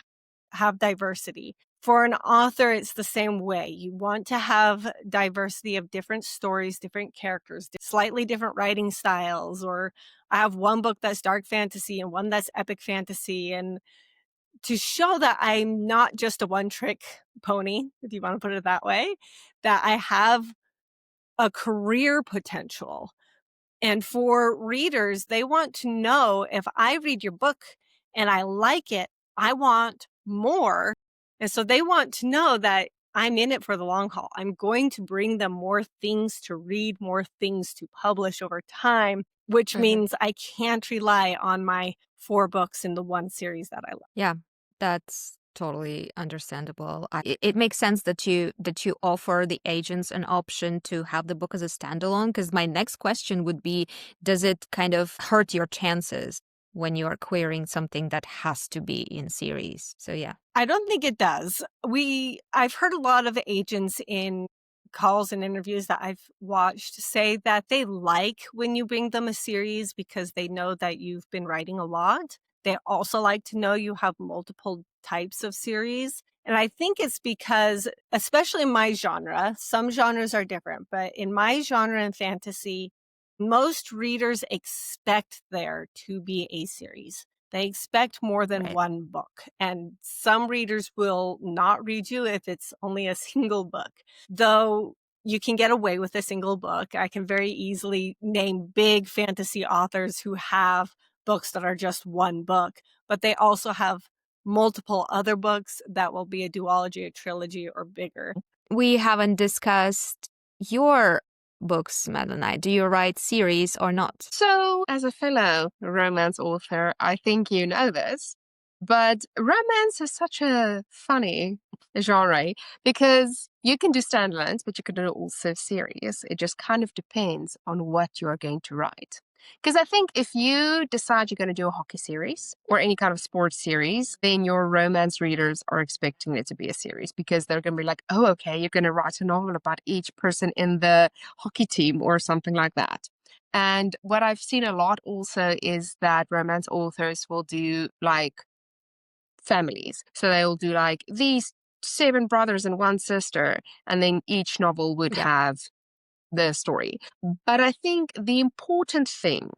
Have diversity. For an author, it's the same way. You want to have diversity of different stories, different characters, slightly different writing styles, or I have one book that's dark fantasy and one that's epic fantasy. And to show that I'm not just a one trick pony, if you want to put it that way, that I have a career potential. And for readers, they want to know if I read your book and I like it, I want more. And so they want to know that I'm in it for the long haul. I'm going to bring them more things to read, more things to publish over time, which means I can't rely on my 4 books in the one series that I love. Yeah, that's totally understandable. It makes sense that you offer the agents an option to have the book as a standalone. Because my next question would be, does it kind of hurt your chances when you are querying something that has to be in series? So yeah. I don't think it does. I've heard a lot of agents in calls and interviews that I've watched say that they like when you bring them a series because they know that you've been writing a lot. They also like to know you have multiple types of series. And I think it's because, especially in my genre, some genres are different, but in my genre and fantasy, most readers expect there to be a series. They expect more than Right. one book. And some readers will not read you if it's only a single book. Though you can get away with a single book. I can very easily name big fantasy authors who have books that are just one book, but they also have multiple other books that will be a duology, a trilogy, or bigger. We haven't discussed your books, Madeleine. Do you write series or not? So, as a fellow romance author, I think you know this, but romance is such a funny genre because you can do standalones, but you can do also series. It just kind of depends on what you are going to write. Because I think if you decide you're going to do a hockey series or any kind of sports series, then your romance readers are expecting it to be a series because they're going to be like, oh, okay, you're going to write a novel about each person in the hockey team or something like that. And what I've seen a lot also is that romance authors will do like families. So they'll do like these 7 brothers and 1 sister, and then each novel would Yeah. have the story. But I think the important thing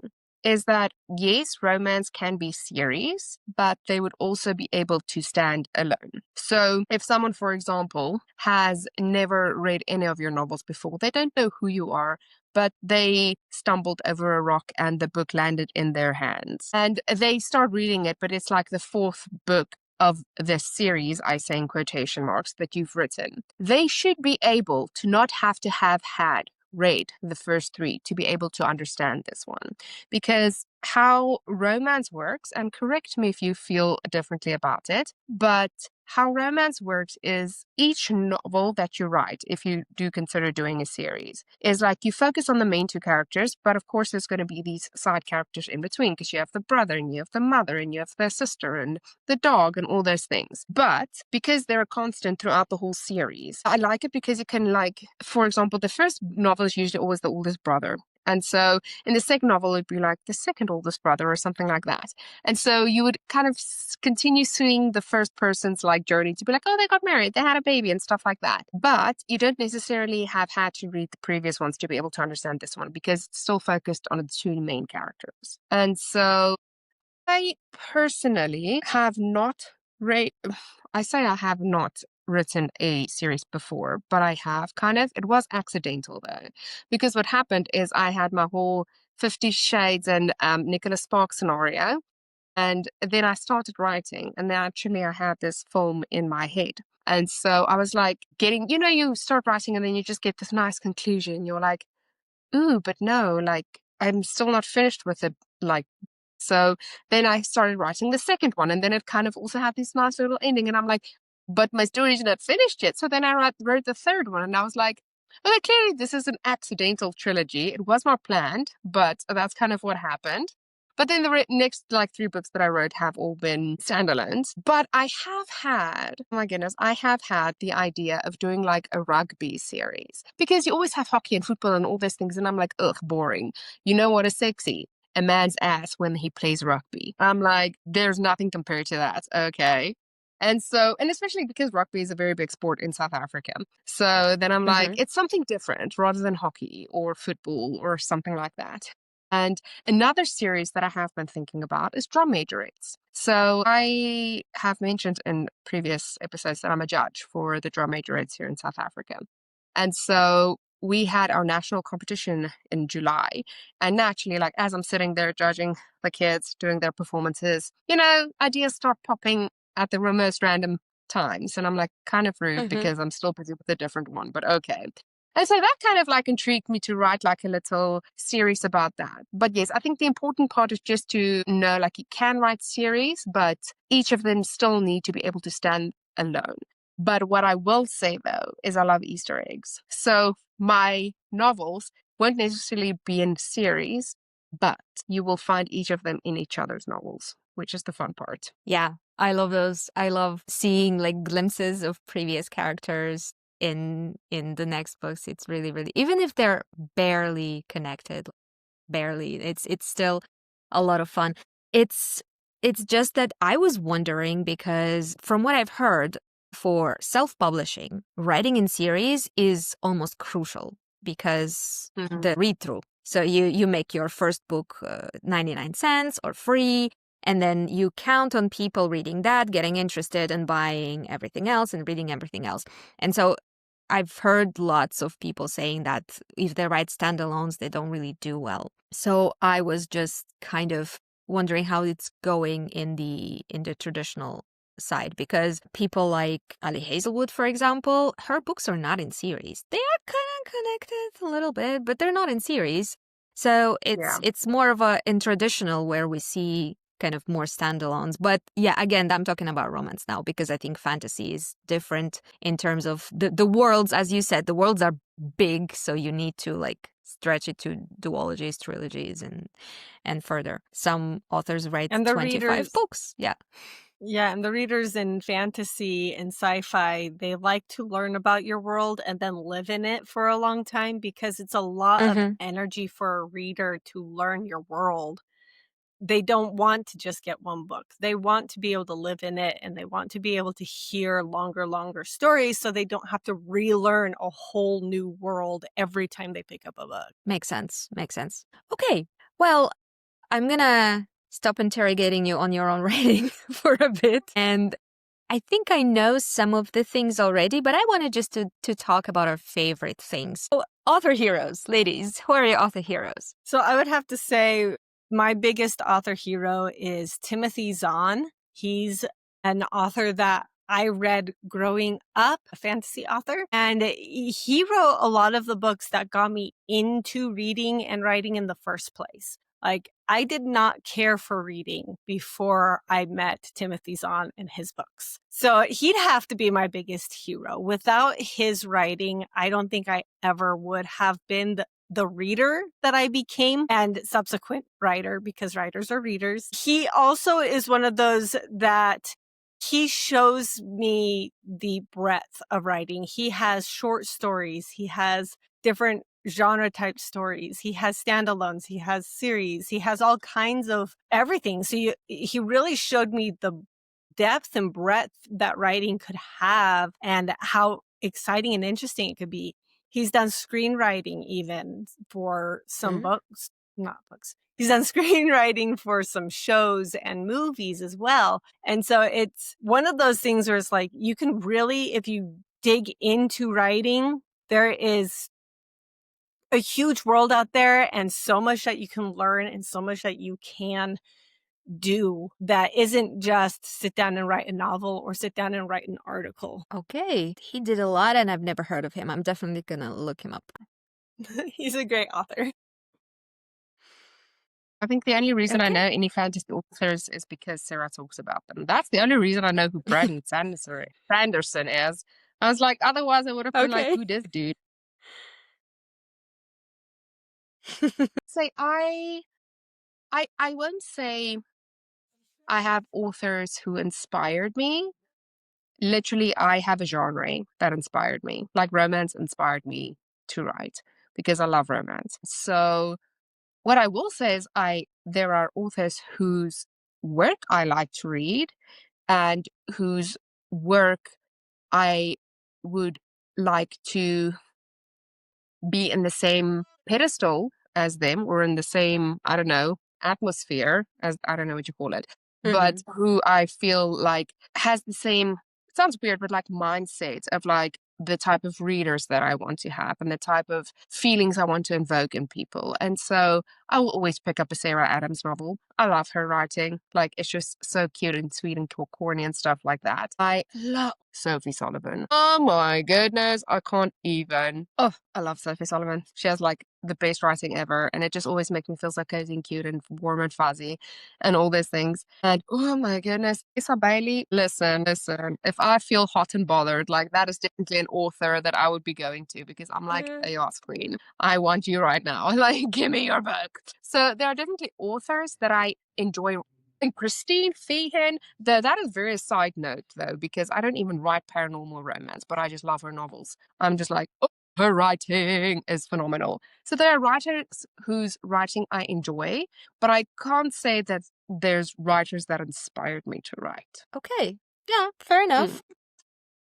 is that yes, romance can be series, but they would also be able to stand alone. So if someone, for example, has never read any of your novels before, they don't know who you are, but they stumbled over a rock and the book landed in their hands. And they start reading it, but it's like the 4th book of this series, I say in quotation marks, that you've written. They should be able to not have to have had read the first 3 to be able to understand this one. Because how romance works, and correct me if you feel differently about it, but how romance works is each novel that you write, if you do consider doing a series, is like you focus on the main 2 characters, but of course there's going to be these side characters in between because you have the brother and you have the mother and you have the sister and the dog and all those things. But because they're a constant throughout the whole series, I like it because you can, like, for example, the first novel is usually always the oldest brother. And so in the second novel, it'd be like the second oldest brother or something like that. And so you would kind of continue seeing the first person's like journey to be like, oh, they got married, they had a baby and stuff like that. But you don't necessarily have had to read the previous ones to be able to understand this one because it's still focused on the 2 main characters. And so I personally have not read, I say I have not written a series before, but I have kind of. It was accidental though, because what happened is I had my whole 50 Shades and Nicholas Sparks scenario, and then I started writing, and then actually I had this film in my head. And so I was like getting, you start writing and then you just get this nice conclusion. You're like, ooh, but no, like I'm still not finished with it. Like, so then I started writing the second one, and then it kind of also had this nice little ending. And I'm like, but my story's not finished yet. So then I wrote the third one, and I was like, okay, clearly this is an accidental trilogy. It was not planned, but that's kind of what happened. But then the next like 3 books that I wrote have all been standalones. But I have had, oh my goodness, I have had the idea of doing like a rugby series because you always have hockey and football and all those things. And I'm like, ugh, boring. You know what is sexy? A man's ass when he plays rugby. I'm like, there's nothing compared to that. Okay. And so, and especially because rugby is a very big sport in South Africa. So then I'm like, Mm-hmm. it's something different rather than hockey or football or something like that. And another series that I have been thinking about is drum majorettes. So I have mentioned in previous episodes that I'm a judge for the drum majorettes here in South Africa. And so we had our national competition in July. And naturally, like as I'm sitting there judging the kids doing their performances, ideas start popping at the most random times. And I'm like, kind of rude Mm-hmm. because I'm still busy with a different one, but okay. And so that kind of like intrigued me to write like a little series about that. But yes, I think the important part is just to know like you can write series, but each of them still need to be able to stand alone. But what I will say though is I love Easter eggs. So my novels won't necessarily be in series, but you will find each of them in each other's novels, which is the fun part. Yeah, I love those. I love seeing like glimpses of previous characters in the next books. It's really, really, even if they're barely connected, barely, it's still a lot of fun. It's it's just that I was wondering because from what I've heard for self-publishing, writing in series is almost crucial because the read through. So you make your first book 99 cents or free, and then you count on people reading that, getting interested and buying everything else and reading everything else. And so I've heard lots of people saying that if they write standalones, they don't really do well. So I was just kind of wondering how it's going in the traditional side, because people like Ali Hazelwood, for example, her books are not in series. They are kind of connected a little bit, but they're not in series. So Yeah. it's more of a in traditional where we see kind of more standalones. But yeah, again, I'm talking about romance now because I think fantasy is different in terms of the worlds. As you said, the worlds are big, so you need to like stretch it to duologies, trilogies, and further. Some authors write And the 25 readers, books. Yeah. yeah, and the readers in fantasy and sci-fi, they like to learn about your world and then live in it for a long time because it's a lot of Mm-hmm. energy for a reader to learn your world. They don't want to just get one book. They want to be able to live in it, and they want to be able to hear longer stories so they don't have to relearn a whole new world every time they pick up a book. Makes sense. Makes sense. Okay. Well, I'm gonna stop interrogating you on your own writing for a bit. And I think I know some of the things already, but I wanted just to talk about our favorite things. So, author heroes, ladies, who are your author heroes? So I would have to say my biggest author hero is Timothy Zahn. He's an author that I read growing up, a fantasy author, and he wrote a lot of the books that got me into reading and writing in the first place. Like, I did not care for reading before I met Timothy Zahn and his books. So he'd have to be my biggest hero. Without his writing, I don't think I ever would have been the reader that I became and subsequent writer, because writers are readers. He also is one of those that he shows me the breadth of writing. He has short stories. He has different genre type stories. He has standalones. He has series. He has all kinds of everything. So he really showed me the depth and breadth that writing could have and how exciting and interesting it could be. He's done screenwriting even for some Mm. books, not books. He's done screenwriting for some shows and movies as well. And so it's one of those things where it's like, you can really, if you dig into writing, there is a huge world out there and so much that you can learn and so much that you can do that isn't just sit down and write a novel or sit down and write an article. Okay. He did a lot and I've never heard of him. I'm definitely gonna look him up. He's a great author. I think the only reason I Okay. know any fantasy authors is because Sarah talks about them. That's the only reason I know who Brandon Sanderson is. I was like, otherwise I would have been like, Okay. who this dude? Say, I won't say I have authors who inspired me. Literally, I have a genre that inspired me. Like romance inspired me to write because I love romance. So what I will say is there are authors whose work I like to read and whose work I would like to be in the same pedestal as them or in the same, I don't know, atmosphere as I don't know what you call it, but who I feel like has the same, it sounds weird, but like mindset of like the type of readers that I want to have and the type of feelings I want to invoke in people. And so I will always pick up a Sarah Adams novel. I love her writing. Like it's just so cute and sweet and corny and stuff like that. I love Sophie Sullivan. Oh my goodness, I can't even. Oh, I love Sophie Sullivan. She has like the best writing ever, and it just always makes me feel so cozy and cute and warm and fuzzy and all these things. And oh my goodness, Issa Bailey, listen. If I feel hot and bothered, like that is definitely an author that I would be going to because I'm like, hey, yes, queen, I want you right now. Like, give me your book. So there are definitely authors that I enjoy. And Christine Feehan, that is very side note though, because I don't even write paranormal romance, but I just love her novels. I'm just like, oh, her writing is phenomenal. So there are writers whose writing I enjoy, but I can't say that there's writers that inspired me to write. Okay. Yeah, fair enough.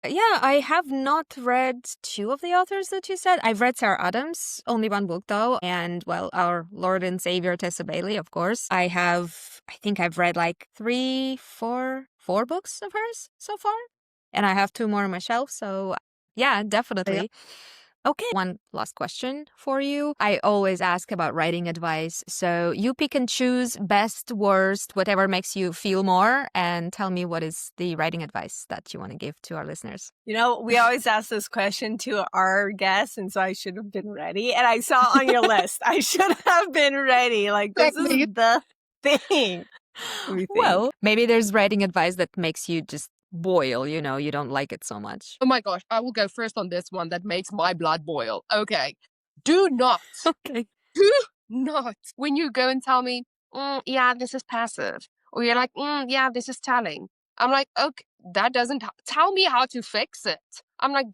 Yeah, I have not read two of the authors that you said. I've read Sarah Adams, only one book though, and well, our Lord and Savior Tessa Bailey, of course. I think I've read like four books of hers so far, and I have two more on my shelf. So yeah, definitely. Okay, one last question for you. I always ask about writing advice. So you pick and choose best, worst, whatever makes you feel more, and tell me what is the writing advice that you want to give to our listeners. You know, we always ask this question to our guests, and so I should have been ready. And I saw on your list, I should have been ready. Like, this is the thing. Well, maybe there's writing advice that makes you just boil, you don't like it so much. Oh my gosh, I will go first on this one that makes my blood boil. Okay. Do not. Okay. Do not. When you go and tell me, yeah, this is passive. Or you're like, yeah, this is telling. I'm like, okay, that doesn't tell me how to fix it. I'm like,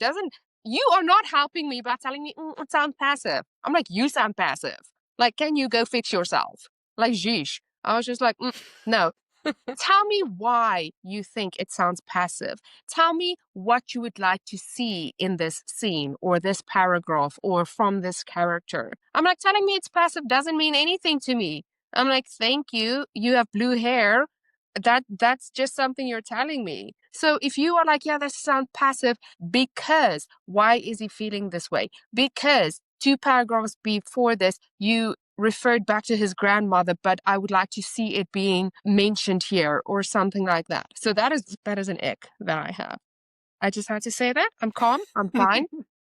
you are not helping me by telling me it sounds passive. I'm like, you sound passive. Like, can you go fix yourself? Like, sheesh. I was just like, no. Tell me why you think it sounds passive. Tell me what you would like to see in this scene or this paragraph or from this character. I'm like, telling me it's passive doesn't mean anything to me. I'm like, thank you. You have blue hair. That's just something you're telling me. So if you are like, yeah, that sounds passive because why is he feeling this way? Because two paragraphs before this, you referred back to his grandmother, but I would like to see it being mentioned here or something like that. So that is an ick that I have. I just had to say that. I'm calm. I'm fine.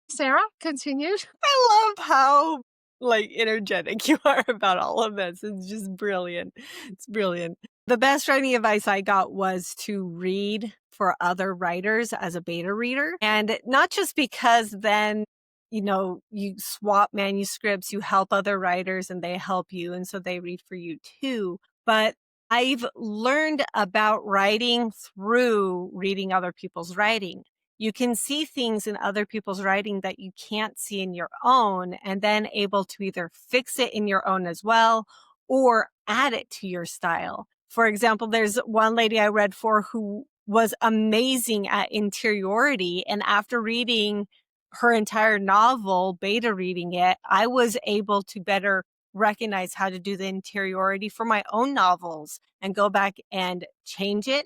Sarah, continue. I love how like energetic you are about all of this. It's just brilliant. It's brilliant. The best writing advice I got was to read for other writers as a beta reader. And not just because then, you swap manuscripts, you help other writers and they help you. And so they read for you too. But I've learned about writing through reading other people's writing. You can see things in other people's writing that you can't see in your own, and then able to either fix it in your own as well or add it to your style. For example, there's one lady I read for who was amazing at interiority. And after reading her entire novel, beta reading it, I was able to better recognize how to do the interiority for my own novels and go back and change it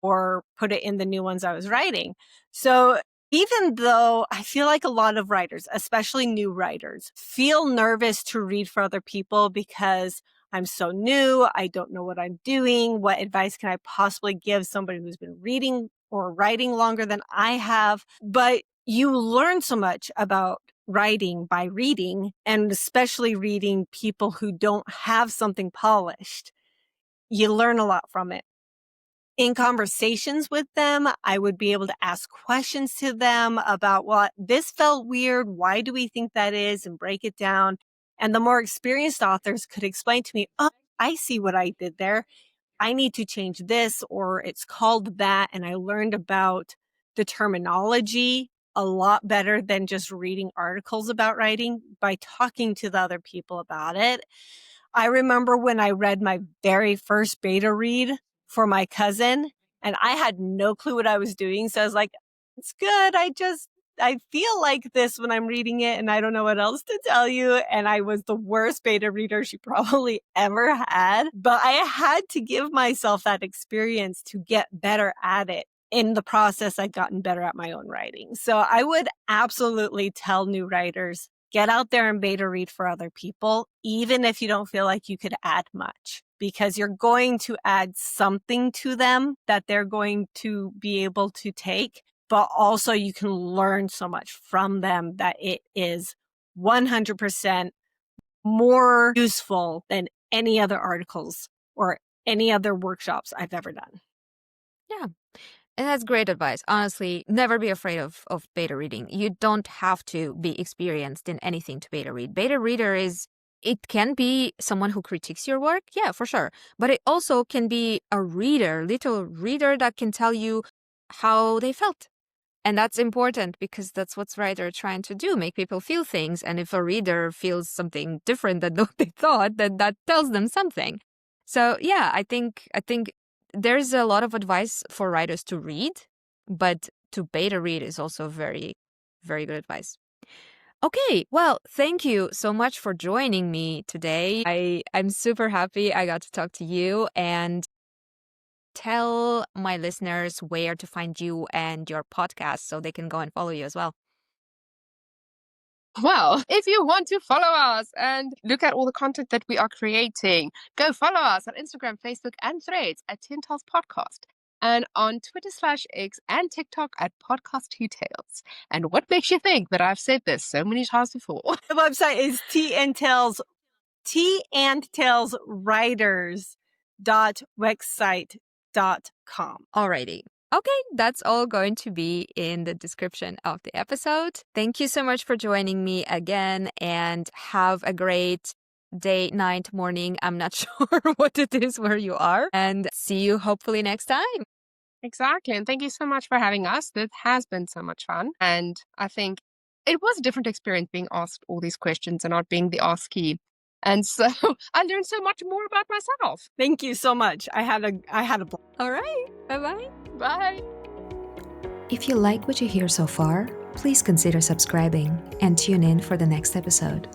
or put it in the new ones I was writing. So even though I feel like a lot of writers, especially new writers, feel nervous to read for other people because I'm so new, I don't know what I'm doing, what advice can I possibly give somebody who's been reading or writing longer than I have? But you learn so much about writing by reading, and especially reading people who don't have something polished. You learn a lot from it. In conversations with them, I would be able to ask questions to them about, well, this felt weird. Why do we think that is? And break it down. And the more experienced authors could explain to me, oh, I see what I did there. I need to change this, or it's called that. And I learned about the terminology a lot better than just reading articles about writing by talking to the other people about it. I remember when I read my very first beta read for my cousin, and I had no clue what I was doing. So I was like, it's good. I feel like this when I'm reading it, and I don't know what else to tell you. And I was the worst beta reader she probably ever had. But I had to give myself that experience to get better at it. In the process, I've gotten better at my own writing. So I would absolutely tell new writers, get out there and beta read for other people, even if you don't feel like you could add much, because you're going to add something to them that they're going to be able to take. But also you can learn so much from them that it is 100% more useful than any other articles or any other workshops I've ever done. Yeah. And that's great advice. Honestly, never be afraid of beta reading. You don't have to be experienced in anything to beta read. Beta reader it can be someone who critiques your work. Yeah, for sure. But it also can be a reader, little reader that can tell you how they felt. And that's important because that's what writers are trying to do, make people feel things. And if a reader feels something different than what they thought, then that tells them something. So yeah, I think there's a lot of advice for writers to read, but to beta read is also very, very good advice. Okay, well, thank you so much for joining me today. I'm super happy I got to talk to you and tell my listeners where to find you and your podcast so they can go and follow you as well. Well, if you want to follow us and look at all the content that we are creating, go follow us on Instagram, Facebook, and Threads at Tea and Tales Podcast, and on Twitter/X and TikTok at Podcast Tea Tales. And what makes you think that I've said this so many times before? The website is teandtaleswriters.wexsite.com. Alrighty. Okay, that's all going to be in the description of the episode. Thank you so much for joining me again and have a great day, night, morning. I'm not sure what it is where you are. And see you hopefully next time. Exactly. And thank you so much for having us. This has been so much fun. And I think it was a different experience being asked all these questions and not being the askee. And so I learned so much more about myself. Thank you so much. I had a blast. All right. Bye-bye. Bye. If you like what you hear so far, please consider subscribing and tune in for the next episode.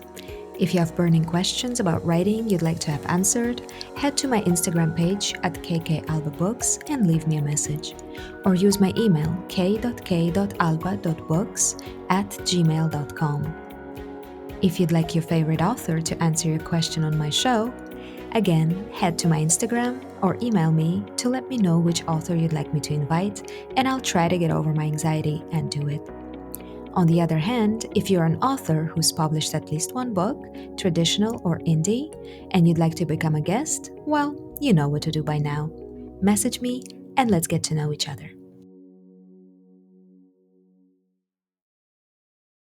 If you have burning questions about writing you'd like to have answered, head to my Instagram page at kkalbabooks and leave me a message. Or use my email k.k.alba.books@gmail.com. If you'd like your favorite author to answer your question on my show, again, head to my Instagram or email me to let me know which author you'd like me to invite, and I'll try to get over my anxiety and do it. On the other hand, if you're an author who's published at least one book, traditional or indie, and you'd like to become a guest, well, you know what to do by now. Message me and let's get to know each other.